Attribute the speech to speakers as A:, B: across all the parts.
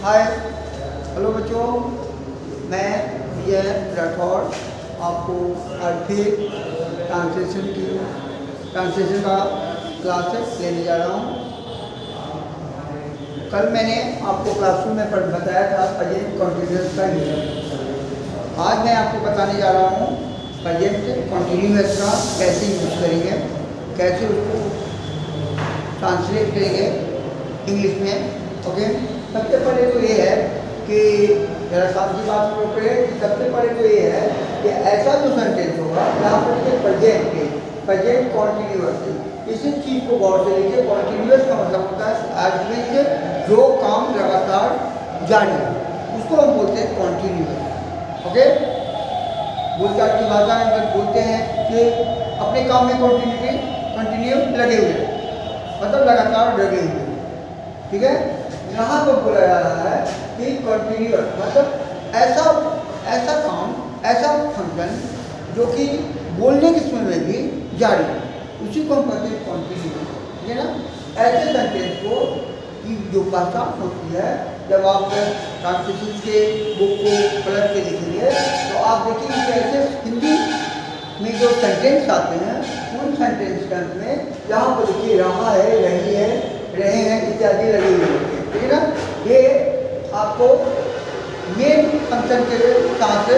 A: Hi hello बच्चों, मैं विजय राठौर आपको आज फिर ट्रांसलेशन का क्लासेस लेने जा रहा हूँ। कल मैंने आपको क्लासरूम में बताया था प्रेजेंट कॉन्टिन्यूअस का यूज। आज मैं आपको बताने जा रहा हूँ प्रेजेंट कॉन्टिन्यूअस का कैसे यूज करेंगे, कैसे उसको ट्रांसलेट करेंगे इंग्लिश में। ओके, सबसे पहले तो ये है कि जरा सामने बात करें कि सबसे पहले तो ये है कि ऐसा जो सेंटेंस होगा यहाँ पर प्रेजेंट कॉन्टिन्यूअस, इसी चीज़ को गौर से देखिए। कॉन्टिन्यूअस का मतलब होता है आदमी से जो काम लगातार जारी है, उसको हम बोलते हैं कॉन्टिन्यूअस। ओके, बोलचाल की भाषा में बोलते हैं कि अपने काम में कंटिन्यू लगे हुए, मतलब लगातार लगे हुए। ठीक है, यहाँ पर बोला जा रहा है कि कंटिन्यूअस मतलब ऐसा काम, ऐसा फंक्शन जो कि बोलने के समय में भी जारी है, उसी को हम कहते हैं कंटिन्यूअस। ठीक है ना। ऐसे सेंटेंस को की जो पहचान होती है, जब आप ट्रांसलेशन के बुक को पलट के देखेंगे तो आप देखेंगे कि ऐसे हिंदी में जो सेंटेंस आते हैं उन सेंटेंस के अंत में यहाँ पर देखिए रहा है, रही है, रहे हैं इत्यादि लगे हुए हैं। ठीक है ना। ये आपको मेन फंक्शन के साथ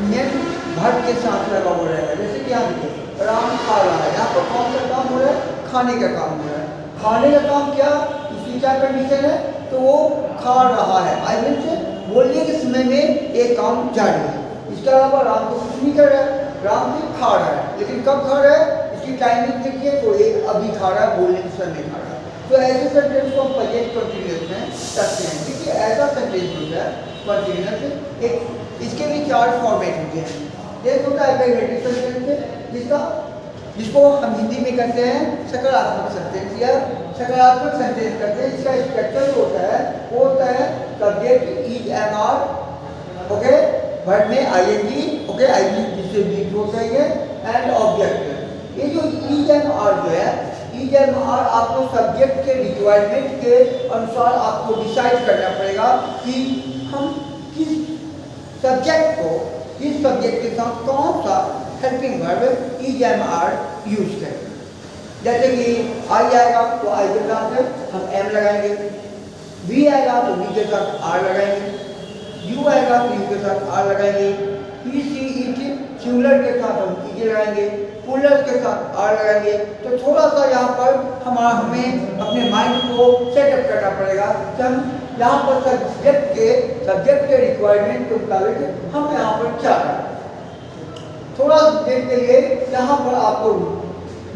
A: मेन वर्ब के साथ लगा हुआ रहेगा। जैसे कि यहाँ देखिए राम खा रहा है, यहाँ पर कौन सा काम हो रहा है? खाने का काम हो रहा है। खाने का काम क्या, उसकी क्या कंडीशन है? तो वो खा रहा है, आई मीन से बोलने के समय में एक काम जारी है। इसके अलावा राम को कुछ नहीं कर रहा है, राम सिर्फ खा रहा है, लेकिन कब खा रहा है इसकी टाइमिंग देखिए, तो ये अभी खा रहा है, बोलने के समय खा रहा है। तो ऐसे सेंटेंस को हम प्रेजेंट कंटिन्यूअस में करते हैं। ठीक है, ऐसा सेंटेंस होता है कंटिन्यूअस। एक इसके भी चार फॉर्मेट होते हैं। एक होता है नेगेटिव सेंटेंस, जिसको हम हिंदी में कहते हैं सकारात्मक सेंटेंस या सकारात्मक सेंटेंस करते हैं। इसका स्ट्रक्चर जो होता है वो होता है subject is am are, okay, word में आईएनजी, ओके, आईएनजी जिससे बीट हो जाएंगे, एंड ऑब्जेक्ट। ये जो इज एम आर जो है, इज एम आर आपको सब्जेक्ट के रिक्वायरमेंट के अनुसार आपको डिसाइड करना पड़ेगा कि हम किस सब्जेक्ट के साथ कौन सा helping verb is am are use करें। जैसे कि आई आएगा तो आई के साथ हम एम लगाएंगे, वी आएगा तो वी के साथ आर लगाएंगे, यू आएगा तो यू के साथ आर लगाएंगे, P C E T singular के साथ हम ई लगाएंगे, पुलर के साथ आर लगाएंगे। तो थोड़ा सा यहाँ पर हमें अपने माइंड को सेटअप करना पड़ेगा कि हम यहाँ पर सब्जेक्ट के रिक्वायरमेंट के मुताबिक हम यहाँ पर क्या करें। थोड़ा देर के लिए यहाँ पर आपको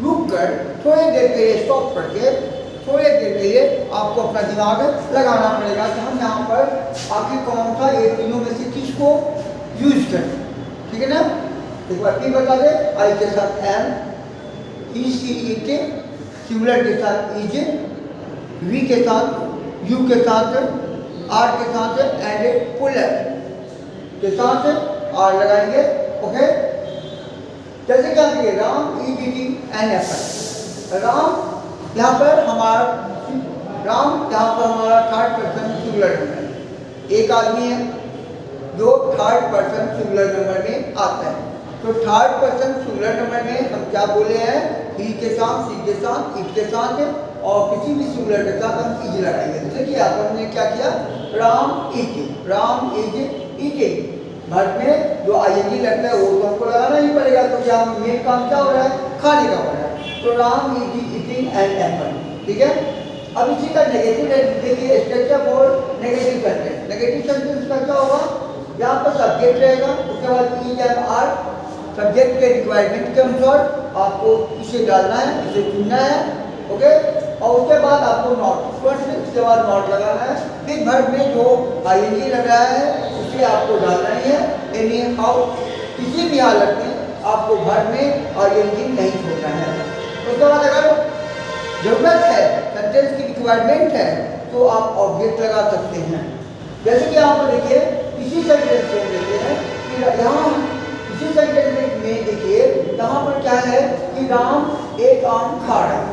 A: रुक कर थोड़ी देर के लिए स्टॉप करके थोड़ी देर के लिए आपको अपना दिमाग लगाना पड़ेगा कि हम यहाँ पर आखिर कौन सा ये तीनों में से किसको यूज करें। ठीक है ना। एक बार फिर बता दें, आई के साथ एम, ई सी ई टी सिंगुलर के साथ इज, वी के साथ, यू के साथ, आर के साथ एंड पुलर के साथ आर लगाएंगे। ओके, जैसे क्या देखिए Ram E D T N F, Ram यहाँ पर हमारा थर्ड पर्सन सिंगुलर नंबर है। एक आदमी है जो थर्ड पर्सन सिंगुलर नंबर में आता है। तो थर्ड पर्सन सिंगुलर नंबर में हम क्या बोले हैं? ही के साथ, सी के साथ, इट के साथ और किसी भी सिंगुलर के साथ हम इज लगाएंगे। जैसे कि अपन ने क्या किया, राम इज ईटिंग। वर्ब में जो आईएनजी लगता है वो तो हमको लगाना ही पड़ेगा। तो क्या मेन काम क्या हो रहा है? खाने का हो रहा है। तो Ram is eating an apple. ठीक है। अब इसी का नेगेटिव देखिए, structure for negative sentence. Negative sentence का क्या होगा? यहाँ पर सब्जेक्ट रहेगा, उसके बाद इज एम आर, सब्जेक्ट के रिक्वायरमेंट के अनुसार आपको इसे डालना है, इसे चुनना है। ओके, और उसके बाद आपको नॉट, उसके बाद नॉट लगाना है। फिर वर्ब में जो आईएनजी लग रहा है उसे आपको डालना ही है। एनी हाउ, किसी भी हालत में आपको वर्ब में आईएनजी नहीं छोड़ना है। उसके बाद अगर जरूरत है, सेंटेंस की रिक्वायरमेंट है, तो आप ऑब्जेक्ट लगा सकते हैं। जैसे कि यहाँ पर देखिए, इसी सेंटेंस को देखते हैं कि यहाँ इसी सेंटेंस में देखिए यहाँ पर क्या है कि राम एक आम खा रहा है।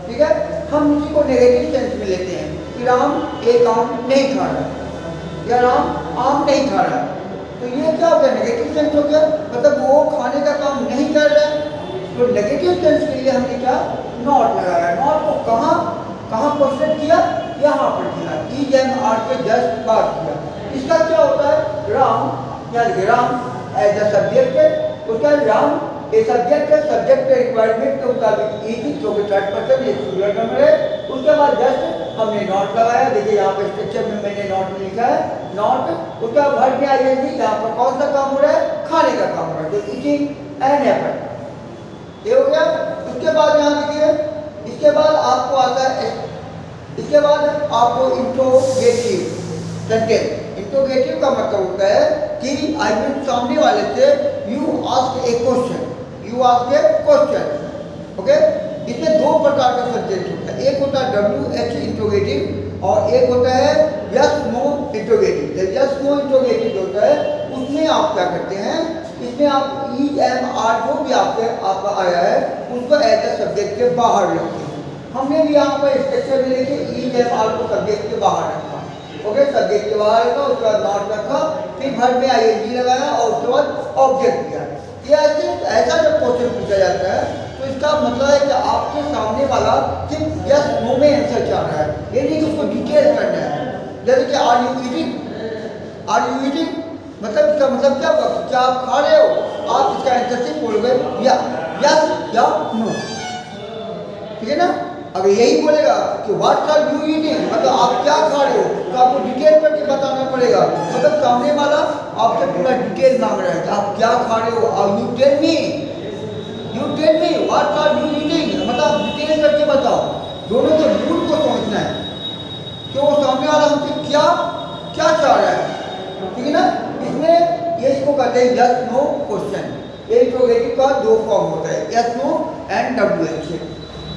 A: ठीक है, हम उसी को नेगेटिव सेंस में लेते हैं कि राम एक आम नहीं खा रहा या राम आम नहीं खा रहा। तो ये क्या हो गया, नेगेटिव सेंस हो गया, मतलब वो खाने का काम नहीं कर रहा है। तो नेगेटिव सेंस के लिए हमने क्या नॉट लगाया। नॉट को कहाँ पोस्टेड किया, यहाँ पर किया, ई एम आर के जस्ट बाद किया। इसका क्या होता है, राम यानी राम एज अ सब्जेक्ट है, उसका राम ए सब्जेक्ट है, सब्जेक्ट के रिक्वायरमेंट के मुताबिक इज क्योंकि थर्ड पर्सन ये सिंगुलर नंबर है। उसके बाद जस्ट हमने नॉट लगाया, देखिए यहाँ पे स्ट्रक्चर में मैंने नॉट में लिखा है नॉट। उसका वर्ब में आईएनजी, यहाँ पर कौन सा काम हो रहा है, खाने का काम हो रहा है, तो ईटिंग एन एपल, ये हो गया। उसके बाद यहाँ देखिए, इसके बाद आपको आता है, इसके बाद आपको इंट्रोगेटिव सेंटेंस। इंट्रोगेटिव का मतलब होता है कि आई मीन सामने वाले से you ask A question, you ask A question, okay. इसमें दो प्रकार का सेंटेंस होता है, एक होता है WH इंट्रोगेटिव और एक होता है yes no interrogative. Yes no interrogative होता है उसमें आप क्या करते हैं, इसमें आप ई एम आर जो भी आपका आया है उसको एज ए सब्जेक्ट के बाहर रखते हैं। हमने भी यहाँ पर स्ट्रक्चर में लेके ई एम आर को सब्जेक्ट के बाहर रखा, ओके, सब्जेक्ट के बाहर रखा, उसके बाद नॉट रखा, फिर वर्ब में आईएनजी लगाया और उसके बाद ऑब्जेक्ट किया। ये ऐसा जब क्वेश्चन पूछा जाता है तो इसका मतलब है कि आपके सामने वाला सिर्फ यस नो में आंसर चाह रहा है, ये नहीं कि उसको डिटेल करना है। जैसे कि are you eating, are you eating मतलब इसका मतलब क्या हुआ, क्या आप खा रहे हो, आप इसका आंसर सिर्फ बोल गए या यस या नो, ठीक है ना। अगर यही बोलेगा कि व्हाट आर यू ईटिंग मतलब आप क्या खा रहे हो, तो आपको डिटेल करके बताना पड़ेगा। मतलब सामने वाला आपसे पूरा डिटेल मांग रहा है कि आप क्या खा रहे हो, और you tell me what are you eating मतलब आप डिटेल करके बताओ। दोनों के मूड को समझना है कि वो सामने वाला हमसे क्या क्या चाह रहा है, ठीक है ना। इसमें ये इसको कहते हैं यस नो क्वेश्चन। ये इंट्रोगेटिव का दो फॉर्म होता है, यस नो एंड WH।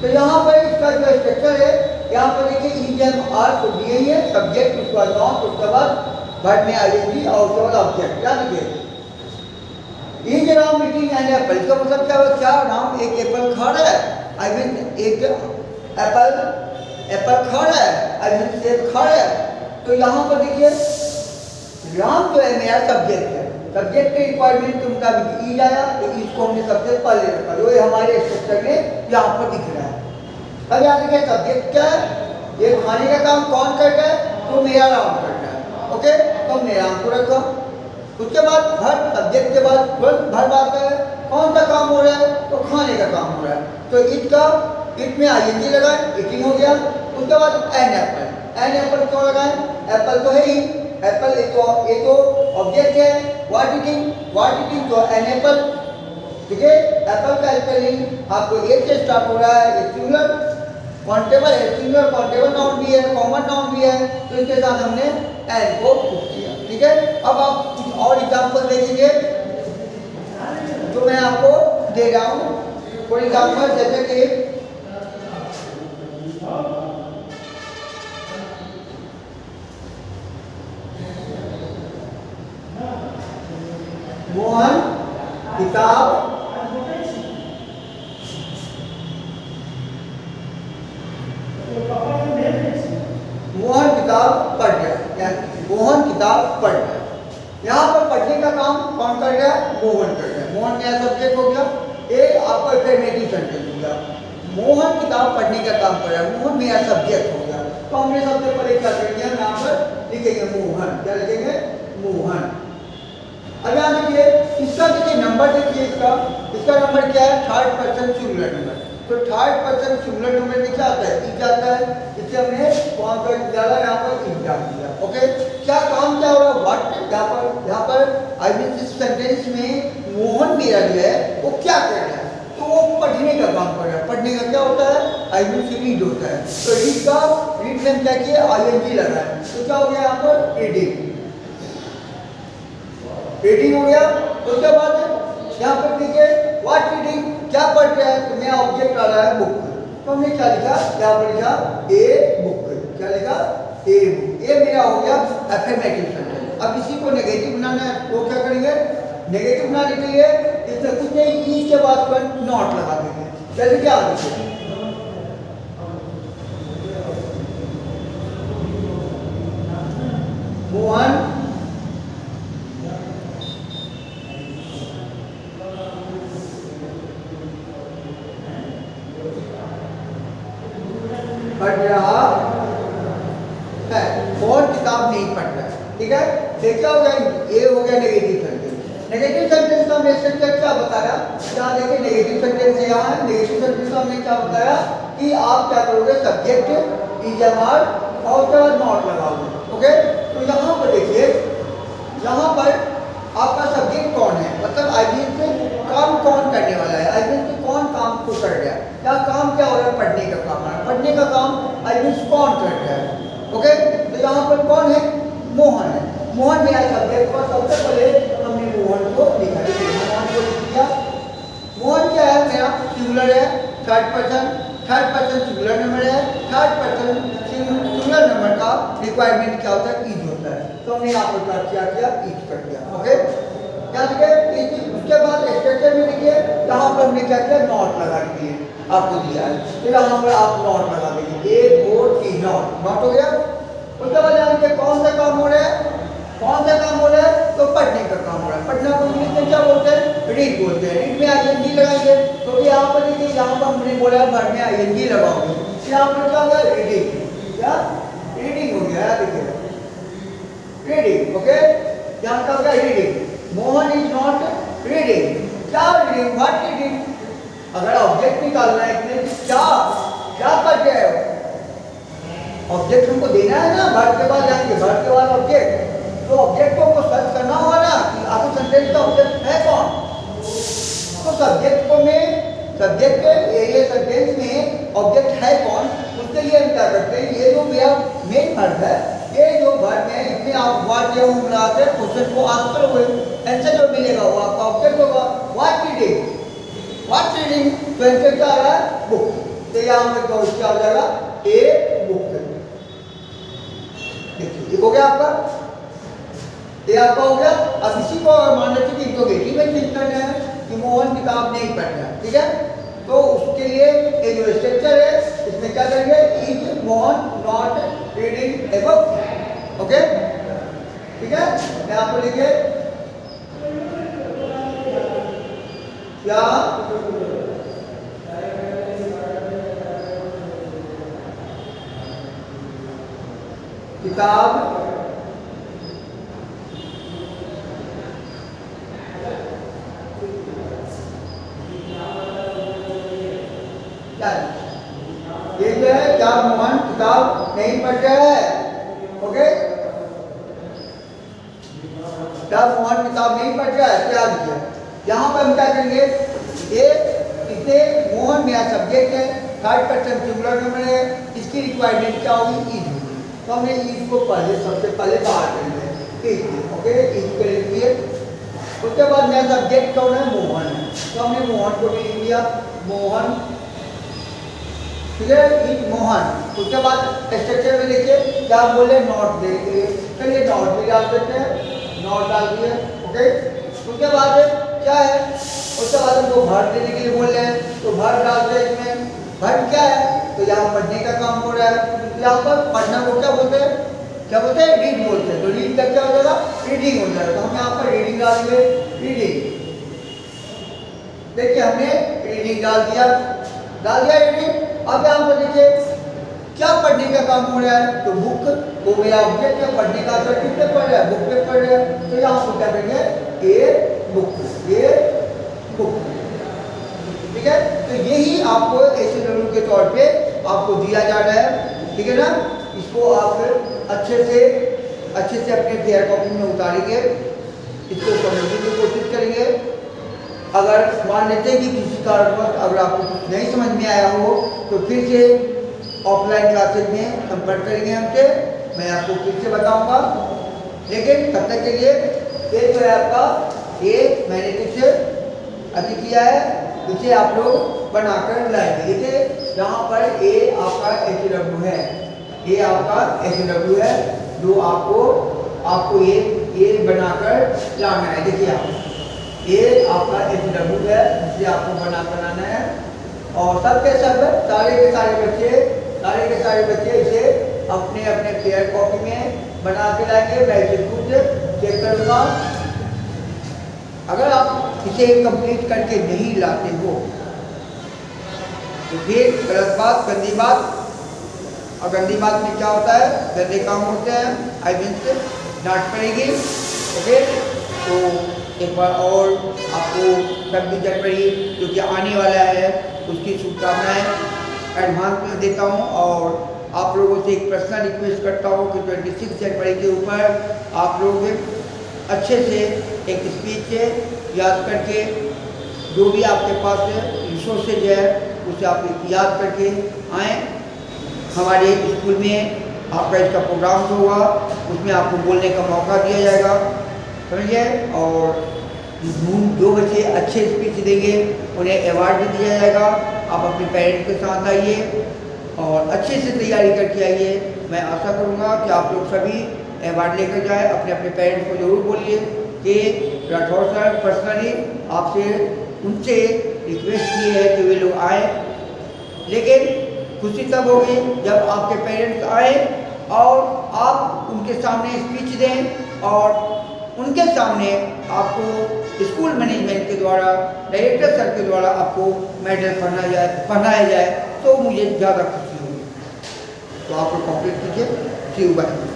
A: तो यहाँ पर इसका जो स्ट्रक्चर है, यहाँ पर देखिए ई एम आर को दिए ही है, सब्जेक्ट उसके बाद नॉट, उसके बाद वर्ब में आईएनजी और उसके बाद ऑब्जेक्ट। क्या देखिए is Ram eating an apple, इसका मतलब क्या है, क्या राम एक एप्पल खा रहा है, आई मीन एक एप्पल खा रहा है, आई मीन सेब खा रहा है। तो यहाँ पर देखिए राम जो है मेरा सब्जेक्ट है, सब्जेक्ट के रिक्वायरमेंट के मुताबिक ई आया, तो इसको हमने सबसे पहले रखा, जो हमारे स्ट्रक्चर में यहाँ पर दिख रहा है। अब यहाँ देखिए सब्जेक्ट क्या है, ये खाने का काम कौन कर रहा है, तो मेरा राम कर रहा है, ओके, तो हमने राम को रखा। उसके बाद वर्ब, सब्जेक्ट के बाद वर्ब आता है, कौन सा काम हो रहा है, तो खाने का काम हो रहा है, तो इट में आईएनजी लगाए, ईटिंग हो गया। उसके बाद एन एप्पल क्यों लगाए, एप्पल तो है ही, एप्पल एक तो ऑब्जेक्ट है, व्हाट ईटिंग तो एन एप्पल, ठीक है। एप्पल का स्पेलिंग आपको ए से स्टार्ट हो रहा है, सिंगुलर काउंटेबल है, सिंगुलर काउंटेबल नाउन भी है, कॉमन नाउन भी है, तो इसके साथ हमने एन को पुट किया, ठीक है। अब आप कुछ और एग्जाम्पल देखेंगे जो मैं आपको दे रहा हूँ। फॉर एग्जाम्पल जैसे कि मोहन किताब पढ़ रहा है, यानी मोहन किताब पढ़ रहा है। यहाँ पर पढ़ने का काम कौन कर रहा है, मोहन कर रहा है। मोहन मेरा सब्जेक्ट हो गया, एक आपको अफर्मेटिव सेंटेंस हो गया, मोहन किताब पढ़ने का काम कर रहा है, मोहन मेरा सब्जेक्ट हो गया। तो हमने सबसे पहले क्या करेंगे, हम यहाँ पर लिखेंगे मोहन, क्या लिखेंगे, मोहन। अब यहाँ देखिए इसका देखिए नंबर देखिए, इसका नंबर क्या है, थर्ड पर्सन सिंगुलर नंबर। तो थर्ड पर्सन सिंगुलर नंबर में क्या आता है, ई आता है, इससे हमने कौन सा डाला, यहाँ पर ई डाल दिया, ओके। क्या काम क्या हो रहा है, व्हाट, यहाँ पर आई मीन इस सेंटेंस में मोहन मेरा जो है वो क्या कर रहा है, तो वो पढ़ने का काम कर रहा है। पढ़ने का क्या होता है, आई मीन रीड होता है, तो रीड में क्या किया, आईएनजी लगा है, तो क्या हो गया यहाँ पर रीडिंग हो गया। उसके बाद यहाँ पर देखिए व्हाट रीडिंग, क्या पढ़ रहा है, तो मेरा ऑब्जेक्ट आ रहा है बुक, तो हमने क्या लिखा, यहाँ पर लिखा ए बुक, क्या लिखा, ए बुक, ये मेरा हो गया अफर्मेटिव सेंटेंस। अब इसी को नेगेटिव बनाना है, तो क्या करेंगे, नेगेटिव बनाने के लिए इसमें कुछ नहीं, ई के बाद पर नॉट लगा देंगे। जैसे क्या देखिए है, मोहन किताब नहीं पढ़ रहा है। ठीक है, फिर क्या हो गया, ये हो गया नेगेटिव सेंटेंस। नेगेटिव सेंटेंस का हमने स्ट्रक्चर क्या बताया, यहाँ देखिए नेगेटिव सेंटेंस यहाँ है। नेगेटिव सेंटेंस का हमने क्या बताया कि आप क्या करोगे, सब्जेक्ट इज एमआर और क्या नॉट लगाओगे। ओके, तो यहाँ पर देखिए, यहाँ पर आपका सब्जेक्ट कौन है, मतलब आईबीएम से काम कौन करने वाला है, आईबीएम से कौन काम को कर रहा है, या काम क्या हो रहा है, पढ़ने का काम है, पढ़ने का काम आईबीएम से कौन कर रहा है। ओके, तो यहाँ पर कौन है, मोहन है। मोहन मेरा सब्जेक्ट पर सबसे पहले हमने मोहन को लिखा, मोहन को लिख दिया। मोहन क्या है, मेरा सिंगुलर है, थर्ड पर्सन सिंगुलर नंबर है, थर्ड पर्सन सिंगुलर नंबर का रिक्वायरमेंट क्या होता है, ईज होता है। तो हमने यहाँ पर क्या किया, ईज कर दिया। ओके, क्या देखिए, उसके बाद स्ट्रक्चर में देखिए, यहाँ पर हमने क्या किया, नॉट लगा दिए, आपको दिया है, तो यहाँ पर आप नॉट लगा देंगे, ए और टी, नॉट हो गया। उसके बाद यहाँ कौन सा काम हो रहा है, कौन सा काम हो रहा है, तो पढ़ने का काम हो रहा है। पढ़ना को इंग्लिश में क्या बोलते हैं, रीड बोलते हैं। रीड में आईएनजी लगाएंगे, तो यहाँ पर देखिए, यहाँ पर हमने बोला है भर में आईएनजी लगाओगे, यहाँ पर क्या होगा, रीडिंग, क्या रीडिंग हो गया, देखिए रीडिंग। ओके, यहाँ का हो गया reading. Mohan is not reading, क्या रीडिंग, व्हाट रीडिंग। अगर ऑब्जेक्ट निकालना है इसमें, क्या पढ़ रहे हो, ऑब्जेक्ट हमको देना है ना, वर्ब के बाद जाएंगे, वर्ब के बाद ऑब्जेक्ट, तो ऑब्जेक्ट को सर्च करना होगा ना कि आपको सेंटेंस का ऑब्जेक्ट है कौन। तो सब्जेक्ट को में, सब्जेक्ट के ये सेंटेंस में ऑब्जेक्ट है कौन, उसके लिए हम क्या करते हैं, ये जो मेरा मेन वर्ब है, ये जो वर्ब है, इसमें आप व्हाट या मिलाते हैं, क्वेश्चन को आंसर करोगे, आंसर जो मिलेगा वो आपका ऑब्जेक्ट होगा। व्हाट रीडिंग, व्हाट रीडिंग, तो आंसर क्या आ रहा है, बुक। तो यहाँ पर क्या हो जाएगा, ए बुक। देखिए हो गया आपका, ये आपका हो गया। अब इसी को मान लेते कि इंटरोगेटिव में चेंज करना है कि मोहन किताब नहीं पढ़ रहा है। ठीक है, तो उसके लिए ये जो स्ट्रक्चर है, इसमें क्या करेंगे, is Mohan not reading a book. Okay, ठीक है, मैं आपको लिखे क्या किताब ये जो है, क्या मोहन किताब नहीं पढ़ रहा है। ओके, क्या मोहन किताब नहीं पढ़ रहा है, क्या लिखिए, यहाँ पर हम क्या करेंगे, ये इसे मोहन मेरा सब्जेक्ट है, थर्ड पर्सन सिंगुलर नंबर है, इसकी रिक्वायरमेंट क्या होगी, ईज होगी। तो हमने ईज को पहले सबसे पहले बाहर करेंगे, ईज। ओके, ईज करेंगे। उसके बाद मेरा सब्जेक्ट कौन है, मोहन है, तो हमने मोहन को भी लिख दिया, मोहन। ठीक है, इज मोहन। उसके बाद स्ट्रक्चर में देखिए क्या बोले, नॉट देंगे, चलिए नॉट भी डाल देते हैं, नॉट डाल दिए। ओके, उसके बाद क्या है, उसके बाद हमको भर देने के लिए बोल रहे हैं, तो भर डालते हैं इसमें। भर क्या है, तो यहाँ पढ़ने का काम हो रहा है, तो यहाँ पर पढ़ना को क्या बोलते हैं, क्या बोलते हैं, रीड बोलते हैं। तो रीड का क्या हो जाएगा, रीडिंग हो जाएगा। तो हम यहाँ पर रीडिंग डाल दिए, रीडिंग। देखिए हमने रीडिंग डाल दिया रीडिंग। अब यहाँ पर देखिए क्या पढ़ने का काम हो रहा है, तो बुक, वो मेरा ऑब्जेक्ट है, पढ़ने का तो किससे पढ़ रहा है, बुक पे पढ़ रहा है। तो यहाँ पर क्या करेंगे, ए बुक, ये बुक। ठीक है, तो यही आपको एसएनडब्ल्यू के तौर पे आपको दिया जा रहा है। ठीक है ना, इसको आप अच्छे से अपने फेयर कॉपी में उतारेंगे, इसको समझने की कोशिश करेंगे। अगर मान लेते हैं कि किसी कारणवश अगर आपको कुछ नहीं समझ में आया हो, तो फिर से ऑफलाइन क्लासेज में संपर्क करेंगे हमसे, मैं आपको फिर से बताऊंगा। लेकिन तब तक के लिए ये जो है आपका, ये मैंने कुछ अति किया है, इसे आप लोग बनाकर लाएंगे। देखिए यहाँ पर ए आपका एचडब्ल्यू है, ये आपका एचडब्ल्यू है, जो आपको ये बनाकर लाना है। देखिए आप, ये आपका एचडब्ल्यू है, जिसे आपको बनाना है। और सब के सब सारे के सारे बच्चे इसे अपने फेयर कॉपी में बना के लाएंगे। मैं इसे खुद चेक करूँगा। अगर आप इसे कंप्लीट करके नहीं लाते हो तो फिर गलत बात, गंदी बात और गंदी बात में क्या होता है, गंदे काम होते हैं, आई मीन्स डांट पड़ेगी। ओके, तो एक बार और आपको कभी जनवरी जो कि आने वाला है उसकी शुभकामनाएं एडवांस में देता हूं, और आप लोगों से एक पर्सनल रिक्वेस्ट करता हूं कि 26 जनवरी के ऊपर आप लोग अच्छे से एक स्पीच याद करके, जो भी आपके पास रिसोर्सेज है उसे आप याद करके आएँ। हमारे स्कूल में आपका इसका प्रोग्राम जो होगा उसमें आपको बोलने का मौका दिया जाएगा, समझिए। और जो बच्चे अच्छे स्पीच देंगे उन्हें अवार्ड भी दिया जाएगा। आप अपने पेरेंट्स के साथ आइए और अच्छे से तैयारी करके आइए। मैं आशा करूँगा कि आप लोग सभी अवार्ड लेकर जाएं। अपने अपने पेरेंट्स को ज़रूर बोलिए कि राठौर सर पर्सनली आपसे उनसे रिक्वेस्ट की है कि वे लोग आए। लेकिन खुशी तब होगी जब आपके पेरेंट्स आए और आप उनके सामने स्पीच दें और उनके सामने आपको स्कूल मैनेजमेंट के द्वारा, डायरेक्टर सर के द्वारा आपको मेडल पहनाया जाए तो मुझे ज़्यादा खुशी होगी। तो आप लोग कंप्लीट कीजिए। सी यू बाय।